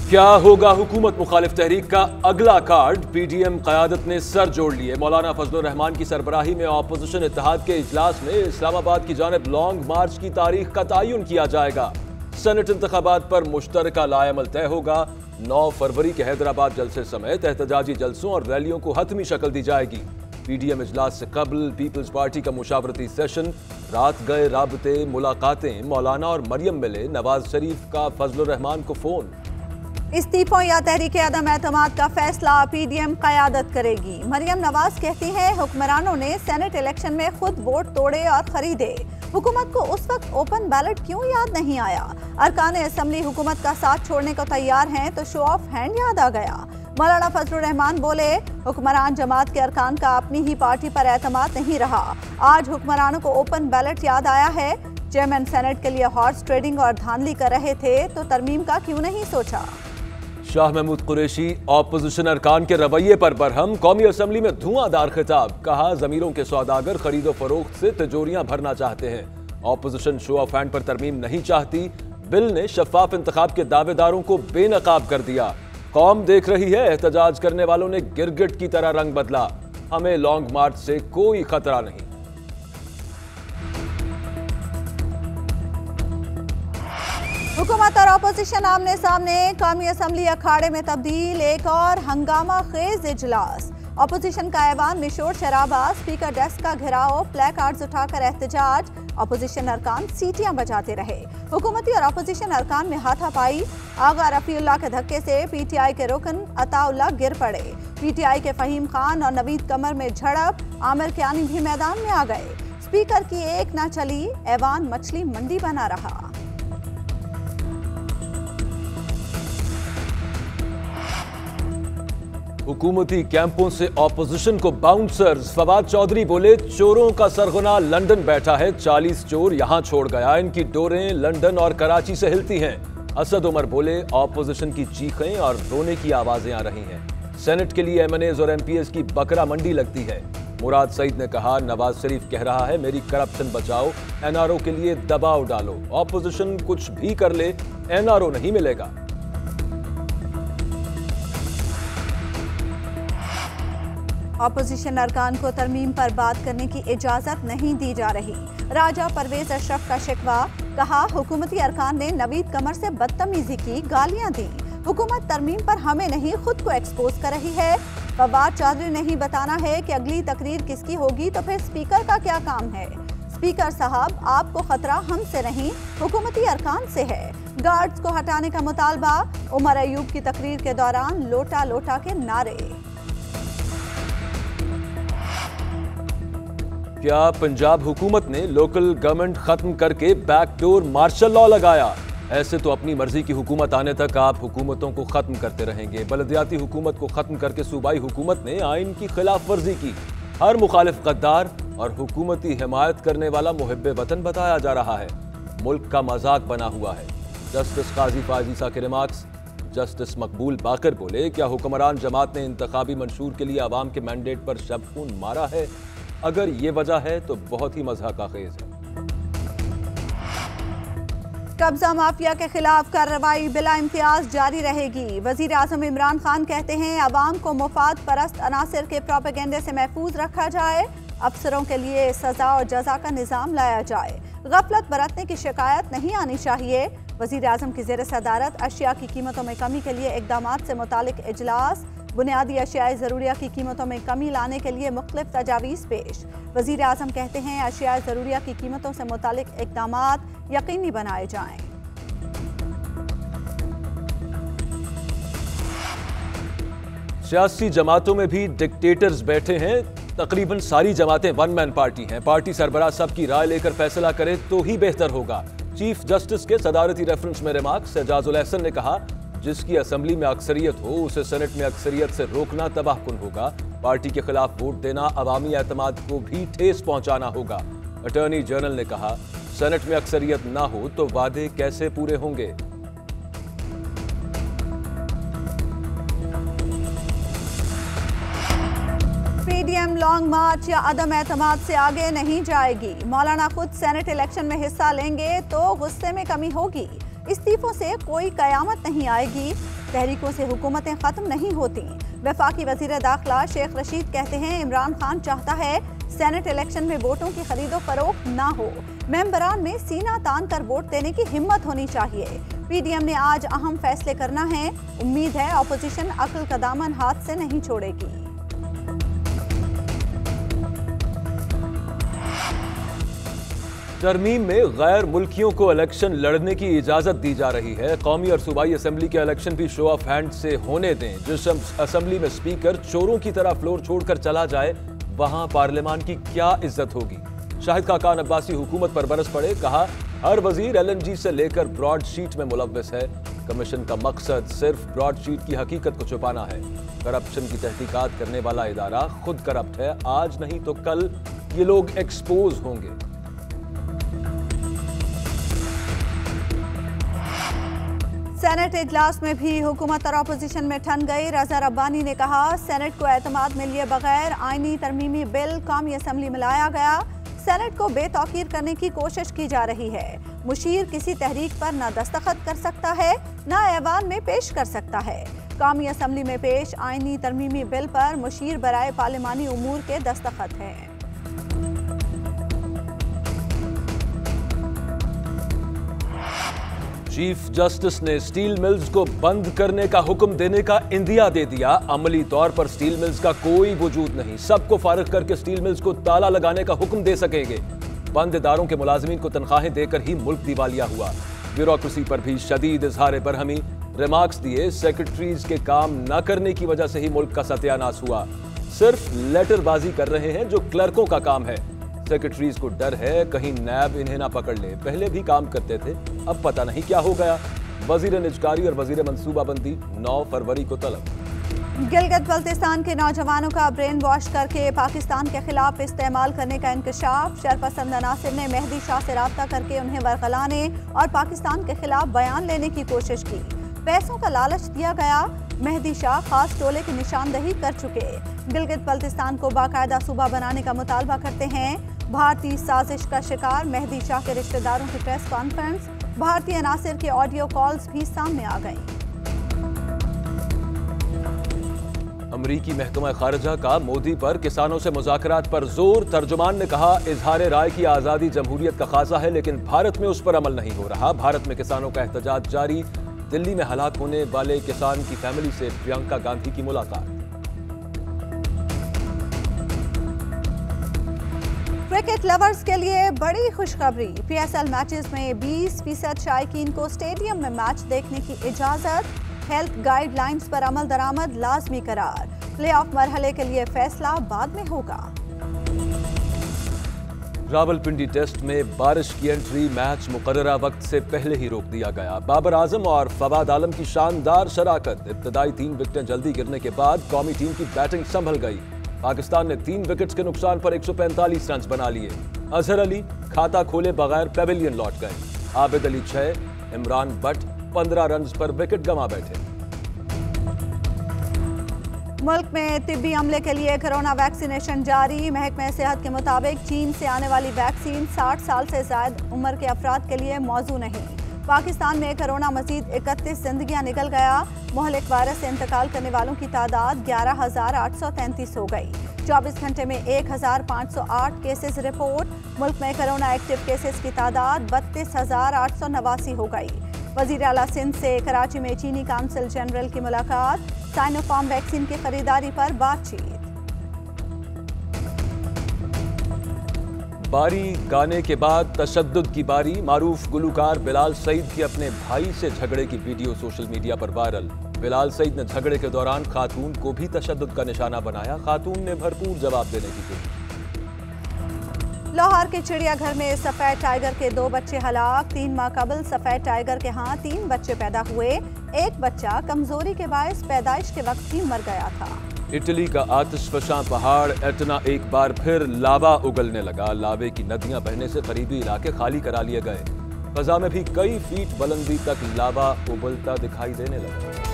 क्या होगा हुकूमत मुखालिफ तहरीक का अगला कार्ड? पीडीएम क़यादत ने सर जोड़ लिए। मौलाना फजलुर रहमान की सरबराही में अपोजिशन इत्तेहाद के इजलास में इस्लामाबाद की जानिब लॉन्ग मार्च की तारीख का तयन किया जाएगा। सेनेट इंतखाबात पर मुश्तरका लाएमल तय होगा। 9 फरवरी के हैदराबाद जलसे समेत एहतजाजी जलसों और रैलियों को हतमी शक्ल दी जाएगी। पीडीएम इजलास से कबल पीपल्स पार्टी का मुशावरती सेशन, रात गए राबते, मुलाकातें, मौलाना और मरियम मिले, नवाज शरीफ का फजलुर रहमान को फोन। इस्तीफों या तहरीक अदम एतमाद का फैसला पीडीएम क़यादत करेगी। मरियम नवाज कहती हैं हुक्मरानों ने सेनेट इलेक्शन में खुद वोट तोड़े और खरीदे। हुकूमत को उस वक्त ओपन बैलेट क्यों याद नहीं आया? अरकान असम्बली हुकूमत का साथ छोड़ने को तैयार हैं तो शो ऑफ हैंड याद आ गया। मौलाना फजलुर रहमान बोले, हुक्मरान जमात के अरकान का अपनी ही पार्टी पर एतमाद नहीं रहा। आज हुक्मरानों को ओपन बैलेट याद आया है। चेयरमैन सेनेट के लिए हॉर्स ट्रेडिंग और धांधली कर रहे थे तो तरमीम का क्यों नहीं सोचा? शाह महमूद कुरैशी ऑपोजिशन अरकान के रवैये पर बरहम। कौमी असम्बली में धुआंधार खिताब, कहा जमीरों के सौदागर खरीदो फरोख्त से तिजोरियां भरना चाहते हैं। ऑपोजिशन शो ऑफ हैंड पर तरमीम नहीं चाहती। बिल ने शफाफ इंतखाब के दावेदारों को बेनकाब कर दिया। कौम देख रही है, एहतजाज करने वालों ने गिरगिट की तरह रंग बदला। हमें लॉन्ग मार्च से कोई खतरा नहीं। हुकूमत और अपोजिशन आमने सामने, कौमी असम्बली अखाड़े में तब्दील। एक और हंगामा खेज इजलास। अपोजिशन का ऐवान में शोर शराबा, स्पीकर डेस्क का घेराव, प्ले कार्ड्स उठाकर एहतजाज। अपोजिशन अरकान सीटियां बजाते रहे। हुकूमती और अपोजिशन अरकान में हाथापाई। आगा रफीउल्लाह के धक्के से पीटीआई के रुकन अताउल्लाह गिर पड़े। पीटीआई के फहीम खान और नवीद कमर में झड़प। आमिर कियानी भी मैदान में आ गए। स्पीकर की एक न चली, ऐवान मछली मंडी बना रहा। हुकूमती कैंपों से ऑपोजिशन को बाउंसर्स। फवाद चौधरी बोले, चोरों का सरगना लंदन बैठा है, 40 चोर यहां छोड़ गया। इनकी डोरें लंदन और कराची से हिलती हैं। असद उमर बोले, ऑपोजिशन की चीखें और रोने की आवाजें आ रही हैं। सेनेट के लिए एमएनएज और एमपीएस की बकरा मंडी लगती है। मुराद सईद ने कहा, नवाज शरीफ कह रहा है मेरी करप्शन बचाओ, एनआरओ के लिए दबाव डालो। ऑपोजिशन कुछ भी कर ले, एनआरओ नहीं मिलेगा। ऑपोजिशन अरकान को तरमीम पर बात करने की इजाजत नहीं दी जा रही। राजा परवेज अशरफ का शिकवा, कहा हुकूमती अरकान ने नवीद कमर से बदतमीजी की, गालियां दी। हुकूमत तरमीम पर हमें नहीं खुद को एक्सपोज कर रही है। फवाद चौधरी ने ही बताना है कि अगली तकरीर किसकी होगी तो फिर स्पीकर का क्या काम है? स्पीकर साहब, आपको खतरा हमसे नहीं हुकूमती अरकान से है। गार्ड्स को हटाने का मुतालबा। उमर अयूब की तकरीर के दौरान लोटा लोटा के नारे। क्या पंजाब हुकूमत ने लोकल गवर्नमेंट खत्म करके बैकडोर मार्शल लॉ लगाया? ऐसे तो अपनी मर्जी की हुकूमत आने तक आप हुकूमतों को खत्म करते रहेंगे। बलदियाती हुकूमत को खत्म करके सूबाई हुकूमत ने आइन की खिलाफ वर्जी की। हर मुखालिफ गद्दार और हुकूमती हिमायत करने वाला मुहिब्बे वतन बताया जा रहा है। मुल्क का मजाक बना हुआ है। जस्टिस काजी फाजीसा के रिमार्क्स। जस्टिस मकबूल बाकर बोले, क्या हुक्मरान जमात ने इंतखाबी मंशूर के लिए अवाम के मैंडेट पर शब खून मारा है? अगर ये वजह है तो बहुत ही मज़ाक़ाखेज़ है। कब्जा माफिया के खिलाफ कार्रवाई बिला इम्तियाज जारी रहेगी। वजीर आज़म इमरान खान कहते हैं अवाम को मुफाद परस्त अनासिर के प्रोपेगेंडे से महफूज रखा जाए। अफसरों के लिए सजा और जजा का निज़ाम लाया जाए। गफलत बरतने की शिकायत नहीं आनी चाहिए। वजीर आज़म की ज़ेर सदारत अशिया की कीमतों में कमी के लिए इक़दामात से मुतालिक इजलास। बुनियादी अशियाए ज़रूरिया की कीमतों में कमी लाने के लिए मुख्तलिफ तजावीज़ पेश। वज़ीर आज़म कहते हैं अशियाए ज़रूरिया की कीमतों से मुतालिक इक़दामात यकीनी बनाए जाएं। सियासी जमातों में भी डिक्टेटर्स बैठे हैं। तकरीबन सारी जमातें वन मैन पार्टी हैं। पार्टी सरबराह सबकी राय लेकर फैसला करे तो ही बेहतर होगा। चीफ जस्टिस के सदारती रेफरेंस में रिमार्क्स। एजाजुल एहसन ने कहा, जिसकी असेंबली में अक्सरियत हो उसे सेनेट में अक्सरियत से रोकना तबाहकुन होगा। पार्टी के खिलाफ वोट देना अवामी एतमाद को भी ठेस पहुंचाना होगा। अटॉर्नी जनरल ने कहा, सेनेट में अक्सरियत ना हो तो वादे कैसे पूरे होंगे? पीडीएम लॉन्ग मार्च या अदम एतमाद से आगे नहीं जाएगी। मौलाना खुद सेनेट इलेक्शन में हिस्सा लेंगे तो गुस्से में कमी होगी। इस्तीफों से कोई कयामत नहीं आएगी। तहरीकों से हुकूमतें खत्म नहीं होती। वफाकी वजीर दाखिला शेख रशीद कहते हैं इमरान खान चाहता है सेनेट इलेक्शन में वोटों की खरीदो फरोख्त ना हो। मेंबरान में सीना तान कर वोट देने की हिम्मत होनी चाहिए। पीडीएम ने आज अहम फैसले करना है। उम्मीद है अपोजिशन अक्ल का दामन हाथ से नहीं छोड़ेगी। तरमीम में गैर मुल्कियों को इलेक्शन लड़ने की इजाजत दी जा रही है। कौमी और सूबाई असेंबली के इलेक्शन भी शो ऑफ हैंड से होने दें। जिस असेंबली में स्पीकर चोरों की तरह फ्लोर छोड़कर चला जाए वहां पार्लियामान की क्या इज्जत होगी। शाहिद खाकान अब्बासी हुकूमत पर बरस पड़े। कहा हर वजीर LNG से लेकर ब्रॉडशीट में मुलव्वस है। कमीशन का मकसद सिर्फ ब्रॉडशीट की हकीकत को छुपाना है। करप्शन की तहकीकात करने वाला इदारा खुद करप्ट है। आज नहीं तो कल ये लोग एक्सपोज होंगे। सेनेट इजलास में भी हुकूमत और अपोजिशन में ठन गई। रजा रब्बानी ने कहा सेनेट को एतमाद में लिए बगैर आईनी तरमीमी बिल कौमी असेंबली में लाया गया। सेनेट को बेतौकीर करने की कोशिश की जा रही है। मुशीर किसी तहरीक पर न दस्तखत कर सकता है न ऐवान में पेश कर सकता है। कौमी असेंबली में पेश आईनी तरमीमी बिल पर मुशीर बराए पार्लिमानी उमूर के दस्तखत हैं। चीफ जस्टिस ने स्टील मिल्स को बंद करने का हुक्म देने का इंदिया दे दिया। अमली तौर पर स्टील मिल्स का कोई वजूद नहीं। सबको फारिग करके स्टील मिल्स को ताला लगाने का हुक्म दे सकेंगे। बंद इदारों के मुलाजिमीन को तनख्वाहें देकर ही मुल्क दिवालिया हुआ। ब्यूरोक्रेसी पर भी शदीद इजहार बरहमी। रिमार्क्स दिए सेक्रेटरीज के काम न करने की वजह से ही मुल्क का सत्यानाश हुआ। सिर्फ लेटरबाजी कर रहे हैं जो क्लर्कों का काम है। सेक्रेटरीज को डर है कहीं नैब इन्हें ना पकड़ ले। पहले भी काम करते थे, अब पता नहीं क्या हो गया। वजीर निजकारी और वजीर मंसूबाबंदी 9 फरवरी को तलब। गिलगित बल्तिस्तान के नौजवानों का ब्रेन वॉश करके पाकिस्तान के खिलाफ इस्तेमाल करने का इंकशाफ। शरपसंद अनासिर ने मेहदी शाह से राब्ता करके उन्हें बरगलाने और पाकिस्तान के खिलाफ बयान लेने की कोशिश की। पैसों का लालच दिया गया। मेहदी शाह खास टोले की निशानदही कर चुके। गिलगित बल्तिस्तान को बाकायदा सूबा बनाने का मुतालबा करते हैं। भारतीय साजिश का शिकार मेहदी शाह के रिश्तेदारों की प्रेस कॉन्फ्रेंस। भारतीय अनासिर के ऑडियो कॉल्स भी सामने आ गई। अमरीकी महकमा खारजा का मोदी पर किसानों से मुज़ाकरात पर जोर। तर्जुमान ने कहा इजहार राय की आज़ादी जमहूरियत का खासा है लेकिन भारत में उस पर अमल नहीं हो रहा। भारत में किसानों का एहतजाज जारी। दिल्ली में हलाक होने वाले किसान की फैमिली से प्रियंका गांधी की मुलाकात। क्रिकेट लवर्स के लिए बड़ी खुशखबरी। PSL मैचेस में 20% शायकीन को स्टेडियम में मैच देखने की इजाजत। हेल्थ गाइडलाइंस पर अमल दरामद लाजमी करार। प्लेऑफ मरहले के लिए फैसला बाद में होगा। रावलपिंडी टेस्ट में बारिश की एंट्री। मैच मुकर्ररा वक्त से पहले ही रोक दिया गया। बाबर आजम और फवाद आलम की शानदार शराकत। इब्तदाई 3 विकेटें जल्दी गिरने के बाद कौमी टीम की बैटिंग संभल गई। पाकिस्तान ने 3 विकेट्स के नुकसान पर 145 रन बना लिए। अजहर अली खाता खोले बगैर पेविलियन लौट गए। आबिद अली 6, इमरान बट 15 रन पर विकेट गंवा बैठे। मुल्क में तिब्बी अमले के लिए कोरोना वैक्सीनेशन जारी। महकमे सेहत के मुताबिक चीन से आने वाली वैक्सीन 60 साल से ज्यादा उम्र के अफराद के लिए मौजू नहीं। पाकिस्तान में कोरोना मजीद 31 जिंदगियां निकल गया। मोहलिक वायरस से इंतकाल करने वालों की तादाद 11,833 हो गई। 24 घंटे में 1,508 केसेस रिपोर्ट। मुल्क में कोरोना एक्टिव केसेस की तादाद 32,889 हो गई। वजीर आला सिंध से कराची में चीनी काउंसिल जनरल की मुलाकात। साइनोफार्म वैक्सीन की खरीदारी पर बातचीत। बारी गाने के बाद तशद्दुद की बारी। मारूफ गुलूकार बिलाल सईद की अपने भाई से झगड़े की वीडियो सोशल मीडिया पर वायरल। बिलाल सईद ने झगड़े के दौरान खातून को भी तशद्दुद का निशाना बनाया। खातून ने भरपूर जवाब देने की कोशिश। लाहौर के चिड़ियाघर में सफेद टाइगर के 2 बच्चे हलाक। 3 माह कबल सफेद टाइगर के यहाँ 3 बच्चे पैदा हुए। एक बच्चा कमजोरी के बायस पैदाइश के वक्त ही मर गया था। इटली का आतिशफशां पहाड़ एटना एक बार फिर लावा उगलने लगा। लावे की नदियां बहने से करीबी इलाके खाली करा लिए गए। फजा में भी कई फीट बुलंदी तक लावा उबलता दिखाई देने लगा।